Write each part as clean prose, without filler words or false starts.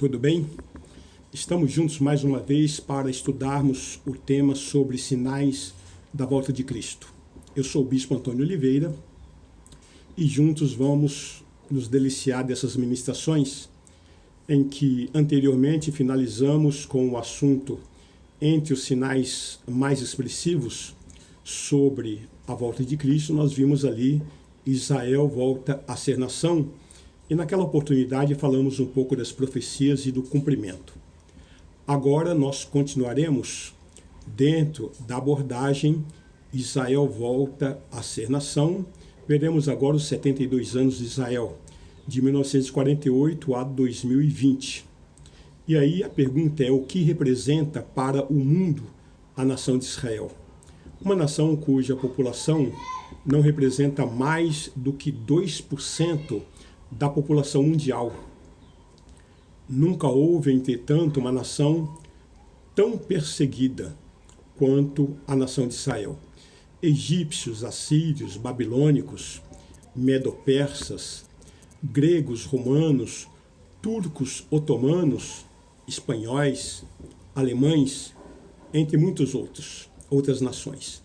tudo bem? Estamos juntos mais uma vez para estudarmos o tema sobre sinais da volta de Cristo. Eu sou o Bispo Antônio Oliveira e juntos vamos nos deliciar dessas ministrações em que anteriormente finalizamos com o assunto entre os sinais mais expressivos sobre a volta de Cristo. Nós vimos ali Israel volta a ser nação e naquela oportunidade falamos um pouco das profecias e do cumprimento. Agora nós continuaremos dentro da abordagem Israel volta a ser nação. Veremos agora os 72 anos de Israel, de 1948 a 2020. E aí a pergunta é: o que representa para o mundo a nação de Israel? Uma nação cuja população não representa mais do que 2% da população mundial. Nunca houve, entretanto, uma nação tão perseguida quanto a nação de Israel. Egípcios, assírios, babilônicos, medo-persas, gregos, romanos, turcos, otomanos, espanhóis, alemães, entre muitos outras nações.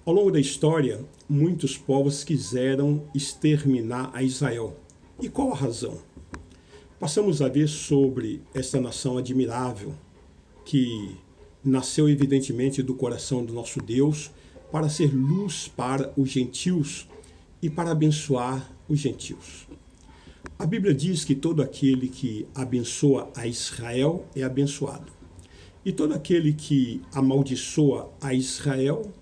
Ao longo da história, muitos povos quiseram exterminar a Israel. E qual a razão? Passamos a ver sobre esta nação admirável, que nasceu evidentemente do coração do nosso Deus para ser luz para os gentios e para abençoar os gentios. A Bíblia diz que todo aquele que abençoa a Israel é abençoado. E todo aquele que amaldiçoa a Israel,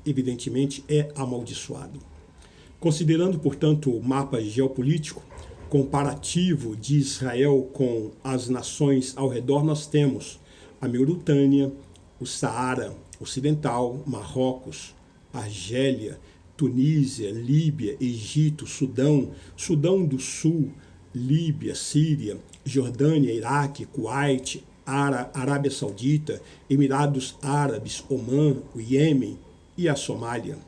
evidentemente, é amaldiçoado. Considerando, portanto, o mapa geopolítico comparativo de Israel com as nações ao redor, nós temos a Mauritânia, o Saara Ocidental, Marrocos, Argélia, Tunísia, Líbia, Egito, Sudão do Sul, Líbia, Síria, Jordânia, Iraque, Kuwait, Arábia Saudita, Emirados Árabes, Omã, o Iêmen e a Somália.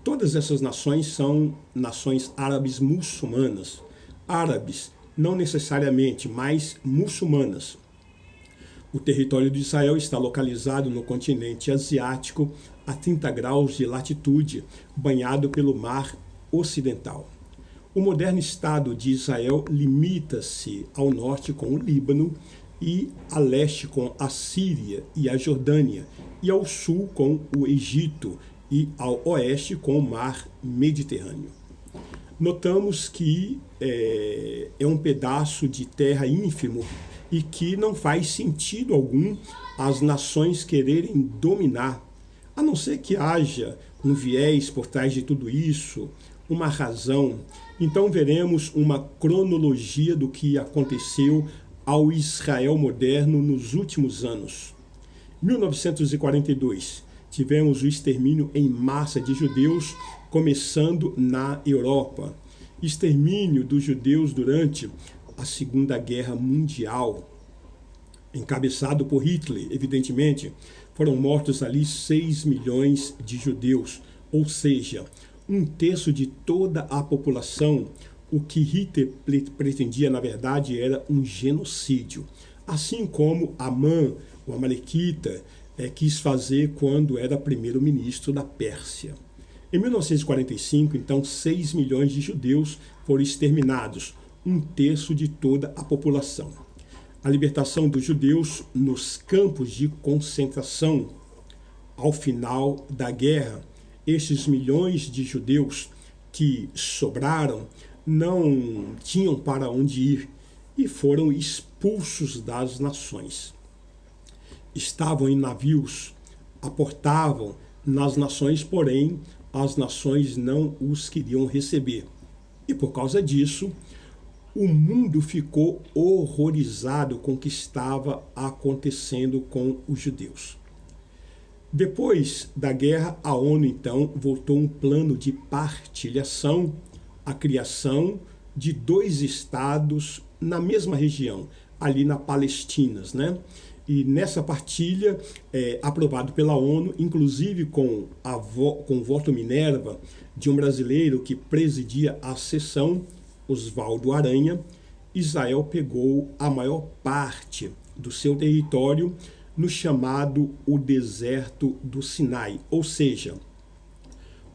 Todas essas nações são nações árabes muçulmanas. Árabes, não necessariamente, mas muçulmanas. O território de Israel está localizado no continente asiático, a 30 graus de latitude, banhado pelo Mar Ocidental. O moderno Estado de Israel limita-se ao norte com o Líbano e a leste com a Síria e a Jordânia, e ao sul com o Egito e ao oeste com o Mar Mediterrâneo. Notamos que é um pedaço de terra ínfimo e que não faz sentido algum as nações quererem dominar, a não ser que haja um viés por trás de tudo isso, uma razão. Então veremos uma cronologia do que aconteceu ao Israel moderno nos últimos anos. 1942, tivemos o extermínio em massa de judeus, começando na Europa. Extermínio dos judeus durante a Segunda Guerra Mundial, encabeçado por Hitler, evidentemente. Foram mortos ali 6 milhões de judeus, ou seja, 1/3 de toda a população. O que Hitler pretendia, na verdade, era um genocídio. Assim como Amã, o Amalequita, quis fazer quando era primeiro-ministro da Pérsia. Em 1945, então, 6 milhões de judeus foram exterminados, 1/3 de toda a população. A libertação dos judeus nos campos de concentração. Ao final da guerra, estes milhões de judeus que sobraram não tinham para onde ir e foram expulsos das nações. Estavam em navios, aportavam nas nações, porém as nações não os queriam receber. E por causa disso, o mundo ficou horrorizado com o que estava acontecendo com os judeus. Depois da guerra, a ONU então votou um plano de partilhação, a criação de 2 estados na mesma região, ali na Palestina, né? E nessa partilha, aprovado pela ONU, inclusive com o voto Minerva de um brasileiro que presidia a sessão, Oswaldo Aranha, Israel pegou a maior parte do seu território no chamado o deserto do Sinai, ou seja,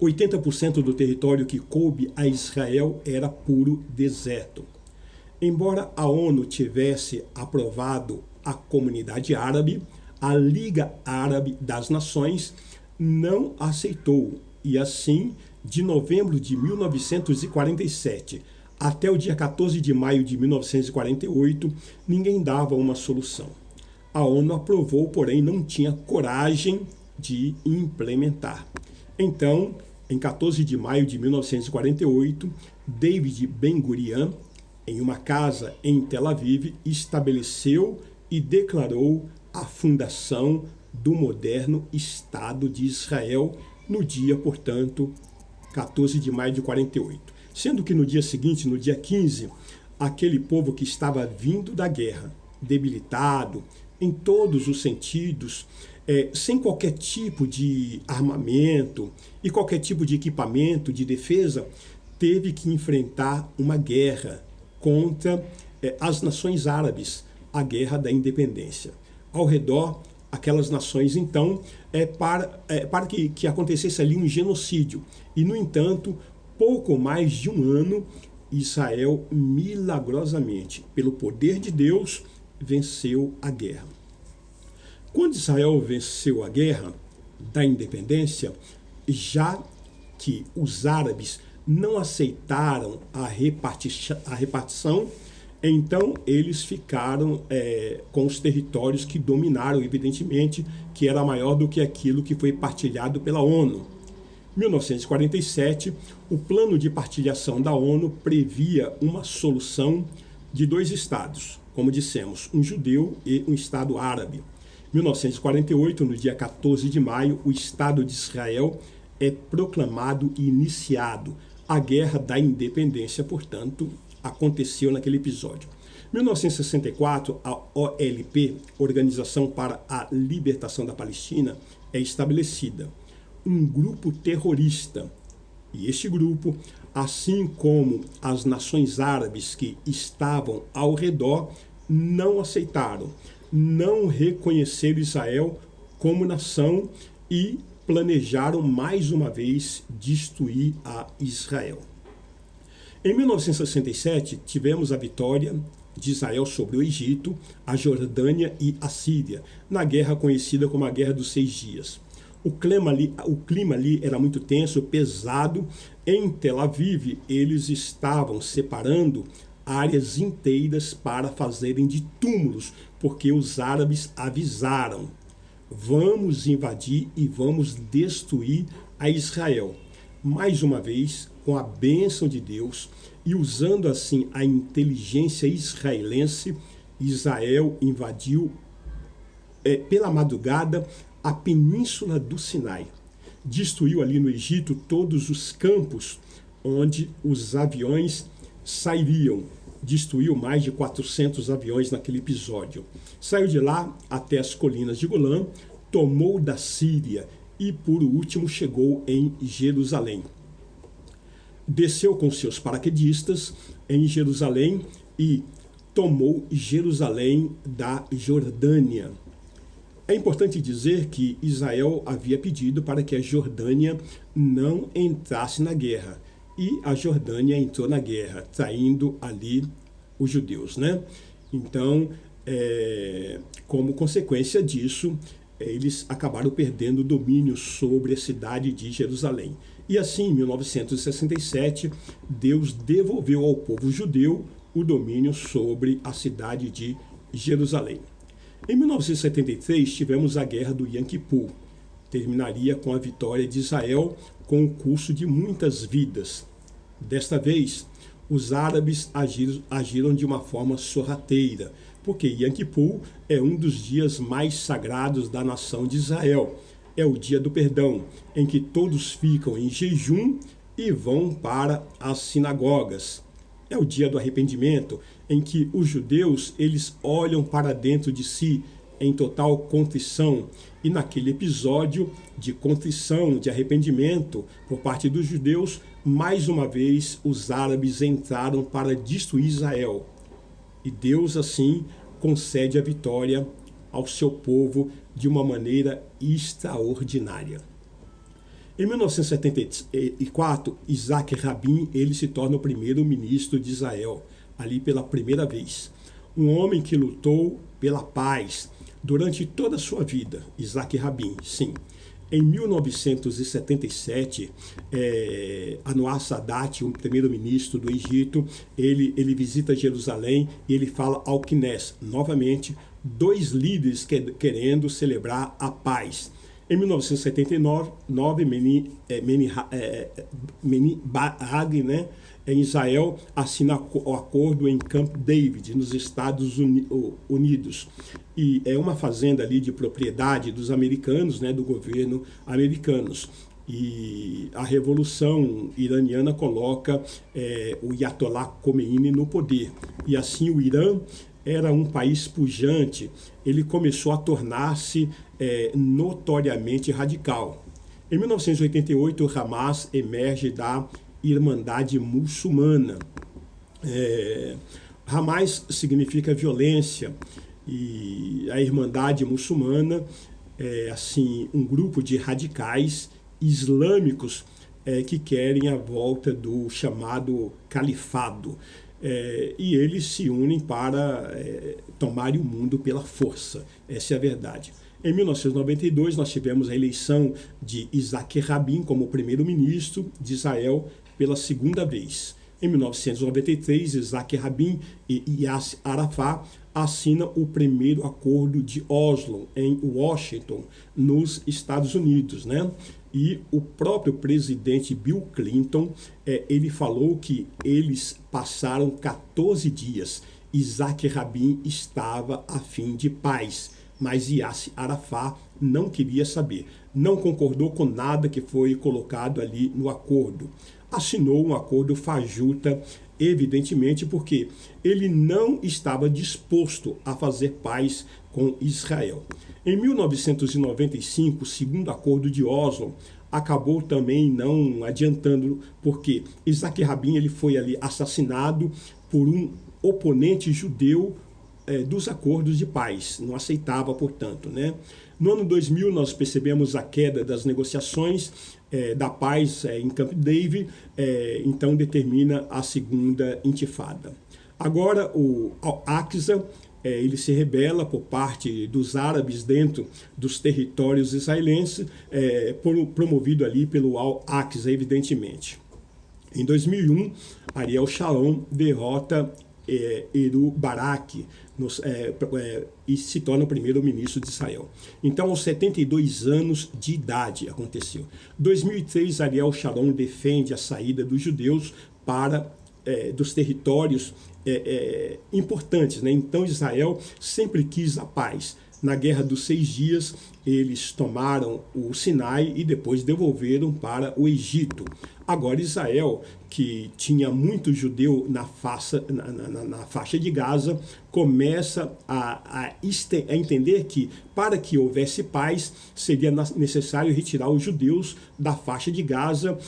80% do território que coube a Israel era puro deserto. Embora a ONU tivesse aprovado a Comunidade Árabe, a Liga Árabe das Nações não aceitou, e assim, de novembro de 1947 até o dia 14 de maio de 1948, ninguém dava uma solução. A ONU aprovou, porém não tinha coragem de implementar. Então, em 14 de maio de 1948, David Ben-Gurion, em uma casa em Tel Aviv, estabeleceu e declarou a fundação do moderno Estado de Israel no dia, portanto, 14 de maio de 48. Sendo que no dia seguinte, no dia 15, aquele povo que estava vindo da guerra, debilitado em todos os sentidos, sem qualquer tipo de armamento e qualquer tipo de equipamento de defesa, teve que enfrentar uma guerra contra as nações árabes, a guerra da independência. Ao redor, aquelas nações, então, para que acontecesse ali um genocídio. E, no entanto, pouco mais de um ano, Israel, milagrosamente, pelo poder de Deus, venceu a guerra. Quando Israel venceu a guerra da independência, já que os árabes não aceitaram a repartição, então eles ficaram com os territórios que dominaram, evidentemente, que era maior do que aquilo que foi partilhado pela ONU. Em 1947, o plano de partilhação da ONU previa uma solução de 2 estados, como dissemos, um judeu e um estado árabe. Em 1948, no dia 14 de maio, o Estado de Israel é proclamado e iniciado. A Guerra da Independência, portanto, aconteceu naquele episódio. Em 1964, a OLP, Organização para a Libertação da Palestina, é estabelecida. Um grupo terrorista. E este grupo, assim como as nações árabes que estavam ao redor, não aceitaram, não reconheceram Israel como nação e planejaram mais uma vez destruir a Israel. Em 1967, tivemos a vitória de Israel sobre o Egito, a Jordânia e a Síria, na guerra conhecida como a Guerra dos 6 Dias. O clima ali era muito tenso, pesado. Em Tel Aviv, eles estavam separando áreas inteiras para fazerem de túmulos, porque os árabes avisaram: vamos invadir e vamos destruir a Israel. Mais uma vez, com a bênção de Deus e usando assim a inteligência israelense, Israel invadiu pela madrugada a península do Sinai. Destruiu ali no Egito todos os campos onde os aviões sairiam. Destruiu mais de 400 aviões naquele episódio. Saiu de lá até as colinas de Golã, tomou da Síria e, por último, chegou em Jerusalém. Desceu com seus paraquedistas em Jerusalém e tomou Jerusalém da Jordânia. É importante dizer que Israel havia pedido para que a Jordânia não entrasse na guerra. E a Jordânia entrou na guerra, traindo ali os judeus, né? Então, como consequência disso, eles acabaram perdendo o domínio sobre a cidade de Jerusalém. E assim, em 1967, Deus devolveu ao povo judeu o domínio sobre a cidade de Jerusalém. Em 1973, tivemos a Guerra do Yom Kippur. Terminaria com a vitória de Israel, com o custo de muitas vidas. Desta vez, os árabes agiram de uma forma sorrateira, porque Yom Kippur é um dos dias mais sagrados da nação de Israel. É o dia do perdão, em que todos ficam em jejum e vão para as sinagogas. É o dia do arrependimento, em que os judeus eles olham para dentro de si em total contrição. E naquele episódio de contrição, de arrependimento por parte dos judeus, mais uma vez os árabes entraram para destruir Israel. E Deus, assim, concede a vitória ao seu povo de uma maneira extraordinária. Em 1974, Isaac Rabin ele se torna o primeiro-ministro de Israel, ali pela primeira vez. Um homem que lutou pela paz durante toda a sua vida, Isaac Rabin, sim. Em 1977, Anwar Sadat, o primeiro-ministro do Egito, ele visita Jerusalém e ele fala ao Knesset, novamente, dois líderes querendo celebrar a paz. Em 1979, Meni Barag, né, em Israel, assina o acordo em Camp David, nos Estados Unidos. E é uma fazenda ali de propriedade dos americanos, né, do governo americanos. E a Revolução Iraniana coloca o Ayatollah Khomeini no poder. E assim o Irã era um país pujante, ele começou a tornar-se notoriamente radical. Em 1988, o Hamas emerge da Irmandade Muçulmana. Hamas significa violência, e a Irmandade Muçulmana é assim, um grupo de radicais islâmicos que querem a volta do chamado califado. E eles se unem para tomarem o mundo pela força. Essa é a verdade. Em 1992, nós tivemos a eleição de Isaac Rabin como primeiro-ministro de Israel pela segunda vez. Em 1993, Isaac Rabin e Yasser Arafat assinam o primeiro acordo de Oslo, em Washington, nos Estados Unidos, né? E o próprio presidente Bill Clinton, ele falou que eles passaram 14 dias. Isaac Rabin estava a fim de paz, mas Yasser Arafat não queria saber. Não concordou com nada que foi colocado ali no acordo. Assinou um acordo fajuta, evidentemente, porque ele não estava disposto a fazer paz com Israel. Em 1995, o segundo acordo de Oslo acabou também não adiantando, porque Isaac Rabin ele foi ali assassinado por um oponente judeu dos acordos de paz, não aceitava, portanto, né? No ano 2000, nós percebemos a queda das negociações da paz em Camp David, então determina a segunda intifada. Agora, o Al-Aqsa, ele se rebela por parte dos árabes dentro dos territórios israelenses, promovido ali pelo Al-Aqsa, evidentemente. Em 2001, Ariel Sharon derrota Ehud Barak e se torna o primeiro-ministro de Israel. Então, aos 72 anos de idade aconteceu. Em 2003, Ariel Sharon defende a saída dos judeus dos territórios importantes, né? Então, Israel sempre quis a paz. Na Guerra dos 6 Dias, eles tomaram o Sinai e depois devolveram para o Egito. Agora, Israel, que tinha muito judeu na faixa de Gaza, começa a entender que, para que houvesse paz, seria necessário retirar os judeus da faixa de Gaza,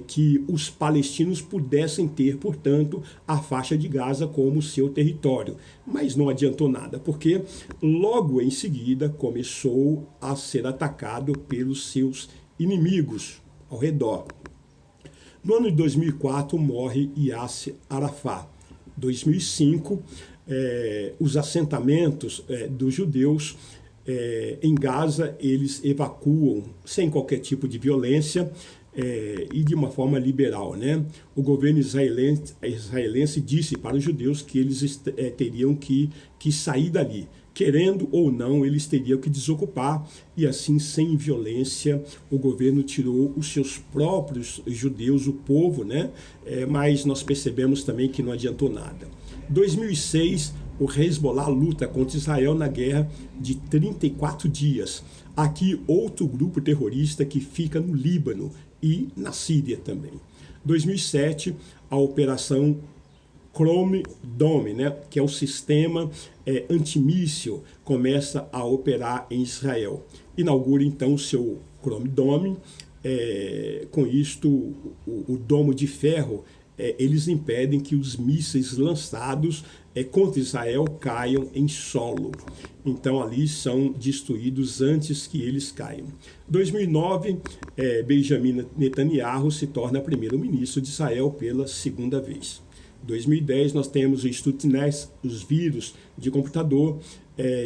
que os palestinos pudessem ter, portanto, a faixa de Gaza como seu território. Mas não adiantou nada, porque logo em seguida começou a ser atacado pelos seus inimigos ao redor. No ano de 2004, morre Yasser Arafat. 2005, os assentamentos dos judeus em Gaza, eles evacuam sem qualquer tipo de violência e de uma forma liberal, né? O governo israelense disse para os judeus que eles teriam que sair dali. Querendo ou não, eles teriam que desocupar, e assim, sem violência, o governo tirou os seus próprios judeus, o povo, né? Mas nós percebemos também que não adiantou nada. Em 2006, o Hezbollah luta contra Israel na guerra de 34 dias. Aqui, outro grupo terrorista que fica no Líbano e na Síria também. Em 2007, a Operação Chrome Dome, né, que é o sistema antimíssil, começa a operar em Israel. Inaugura então o seu Chrome Dome. Com isto, o domo de ferro, eles impedem que os mísseis lançados contra Israel caiam em solo. Então ali são destruídos antes que eles caiam. 2009, Benjamin Netanyahu se torna primeiro-ministro de Israel pela segunda vez. 2010 nós temos o Stuxnet, os vírus de computador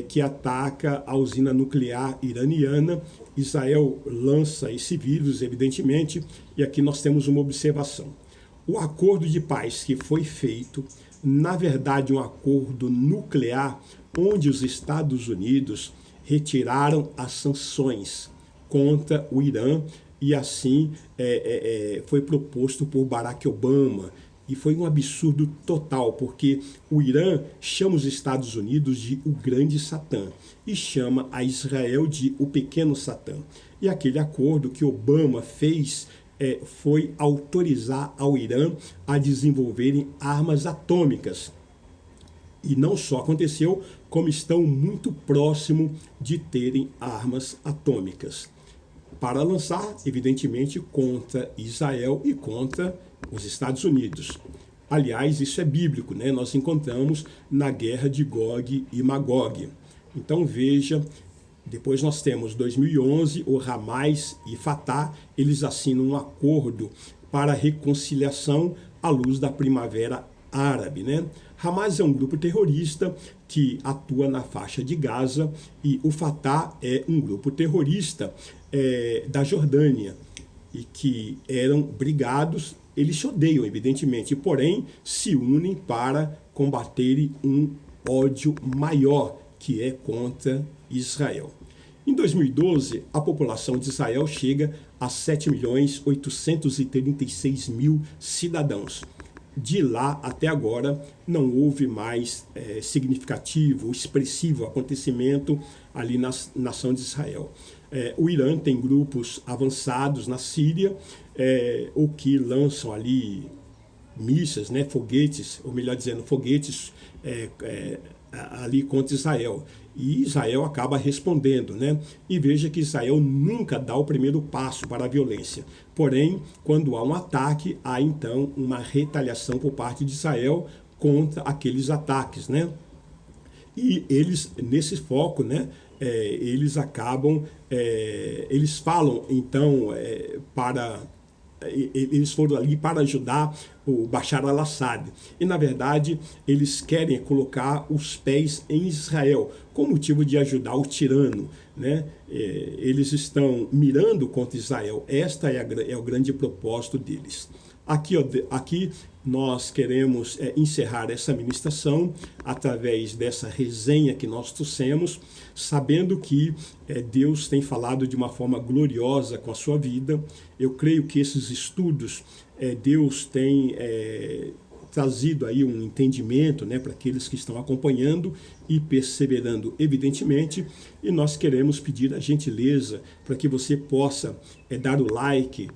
que ataca a usina nuclear iraniana. Israel lança esse vírus, evidentemente, e aqui nós temos uma observação. O acordo de paz que foi feito, na verdade, um acordo nuclear, onde os Estados Unidos retiraram as sanções contra o Irã, e assim foi proposto por Barack Obama. E foi um absurdo total, porque o Irã chama os Estados Unidos de o grande Satã e chama a Israel de o pequeno Satã. E aquele acordo que Obama fez foi autorizar ao Irã a desenvolverem armas atômicas. E não só aconteceu, como estão muito próximo de terem armas atômicas, para lançar, evidentemente, contra Israel e contra os Estados Unidos. Aliás, isso é bíblico, né? Nós encontramos na guerra de Gog e Magog. Então veja, depois nós temos 2011, o Hamas e Fatah, eles assinam um acordo para reconciliação à luz da Primavera Árabe, né? Hamas é um grupo terrorista que atua na faixa de Gaza e o Fatah é um grupo terrorista da Jordânia e que eram brigados. Eles se odeiam, evidentemente, porém se unem para combaterem um ódio maior, que é contra Israel. Em 2012, a população de Israel chega a 7.836.000 cidadãos. De lá até agora não houve mais significativo, expressivo acontecimento ali na nação de Israel. O Irã tem grupos avançados na Síria, o que lançam ali mísseis, né, foguetes, ou melhor dizendo, foguetes ali contra Israel. E Israel acaba respondendo, né? E veja que Israel nunca dá o primeiro passo para a violência. Porém, quando há um ataque, há então uma retaliação por parte de Israel contra aqueles ataques, né? E eles, nesse foco, né, eles acabam, eles falam então eles foram ali para ajudar o Bashar al-Assad. E, na verdade, eles querem colocar os pés em Israel, com o motivo de ajudar o tirano, né? Eles estão mirando contra Israel. Esta é o grande propósito deles. Aqui nós queremos encerrar essa ministração através dessa resenha que nós trouxemos, sabendo que Deus tem falado de uma forma gloriosa com a sua vida. Eu creio que esses estudos, Deus tem trazido aí um entendimento, né, para aqueles que estão acompanhando e perseverando, evidentemente, e nós queremos pedir a gentileza para que você possa dar o like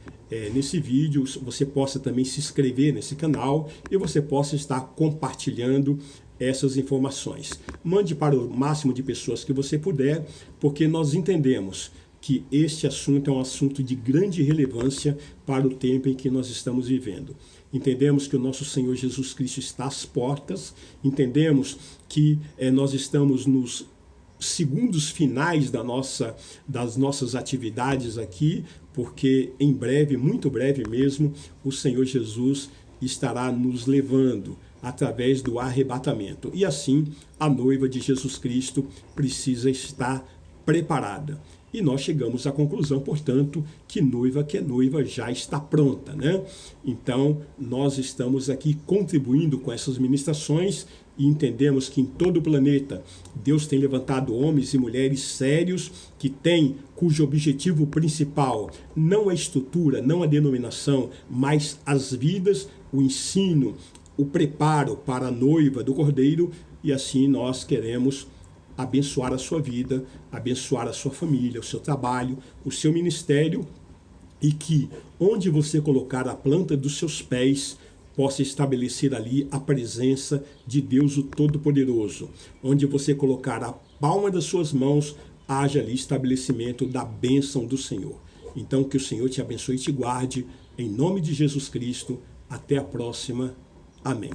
nesse vídeo, você possa também se inscrever nesse canal e você possa estar compartilhando essas informações. Mande para o máximo de pessoas que você puder, porque nós entendemos que este assunto é um assunto de grande relevância para o tempo em que nós estamos vivendo. Entendemos que o nosso Senhor Jesus Cristo está às portas, entendemos que nós estamos nos segundos finais das nossas atividades aqui, porque em breve, muito breve mesmo, o Senhor Jesus estará nos levando através do arrebatamento. E assim, a noiva de Jesus Cristo precisa estar preparada. E nós chegamos à conclusão, portanto, que noiva já está pronta, né? Então, nós estamos aqui contribuindo com essas ministrações e entendemos que em todo o planeta Deus tem levantado homens e mulheres sérios cujo objetivo principal não a estrutura, não a denominação, mas as vidas, o ensino, o preparo para a noiva do Cordeiro, e assim nós queremos abençoar a sua vida, abençoar a sua família, o seu trabalho, o seu ministério, e que onde você colocar a planta dos seus pés, possa estabelecer ali a presença de Deus o Todo-Poderoso. Onde você colocar a palma das suas mãos, haja ali estabelecimento da bênção do Senhor. Então que o Senhor te abençoe e te guarde, em nome de Jesus Cristo. Até a próxima. Amém.